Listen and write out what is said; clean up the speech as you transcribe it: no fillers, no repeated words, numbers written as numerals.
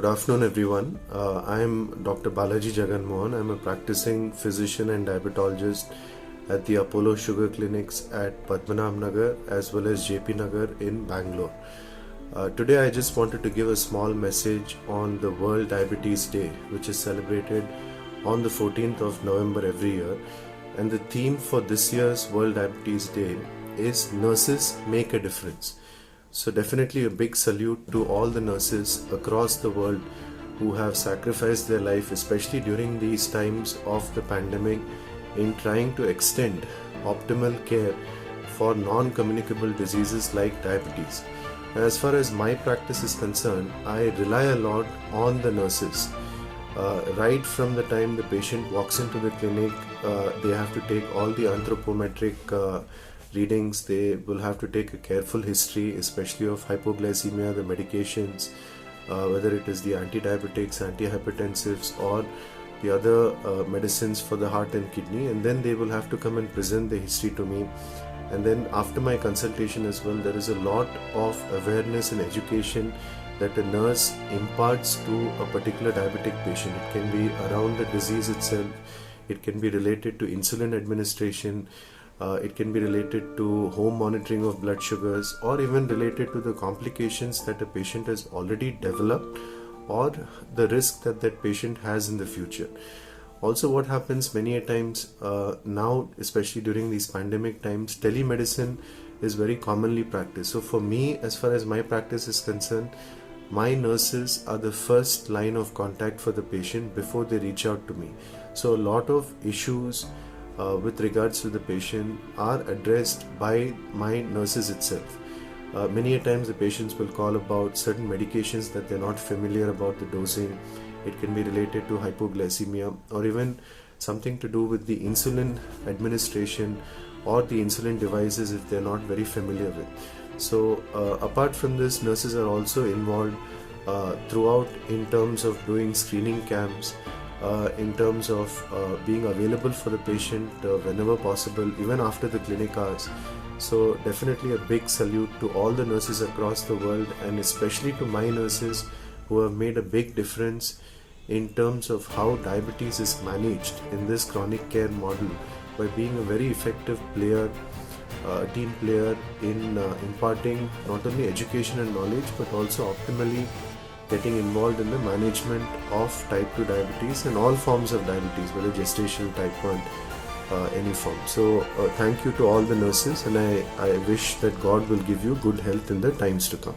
afternoon, everyone. I am Dr. Balaji JaganMohan. I am a practicing physician and diabetologist at the Apollo Sugar Clinics at Padmanabh Nagar as well as JP Nagar in Bangalore. Today I just wanted to give a small message on the World Diabetes Day, which is celebrated on the 14th of November every year. And the theme for this year's World Diabetes Day is Nurses Make a Difference. So definitely a big salute to all the nurses across the world who have sacrificed their life, especially during these times of the pandemic, in trying to extend optimal care for non-communicable diseases like diabetes. As far as my practice is concerned, I rely a lot on the nurses. Right from the time the patient walks into the clinic, they have to take all the anthropometric readings. They will have to take a careful history, especially of hypoglycemia, the medications, whether it is the anti-diabetics, antihypertensives, or the other medicines for the heart and kidney, and then they will have to come and present the history to me. And then after my consultation as well, there is a lot of awareness and education that a nurse imparts to a particular diabetic patient. It can be around the disease itself, it can be related to insulin administration, it can be related to home monitoring of blood sugars, or even related to the complications that a patient has already developed or the risk that that patient has in the future. Also, what happens many a times now, especially during these pandemic times, telemedicine is very commonly practiced. So for me, as far as my practice is concerned, my nurses are the first line of contact for the patient before they reach out to me. So a lot of issues with regards to the patient are addressed by my nurses itself. Many a times the patients will call about certain medications that they're not familiar about the dosing. It can be related to hypoglycemia or even something to do with the insulin administration or the insulin devices if they're not very familiar with. So apart from this, nurses are also involved throughout in terms of doing screening camps, in terms of being available for the patient whenever possible, even after the clinic hours. So definitely a big salute to all the nurses across the world, and especially to my nurses who have made a big difference in terms of how diabetes is managed in this chronic care model by being a very effective player, team player in imparting not only education and knowledge but also optimally getting involved in the management of type 2 diabetes and all forms of diabetes, whether gestational, type 1, any form. So thank you to all the nurses, and I wish that God will give you good health in the times to come.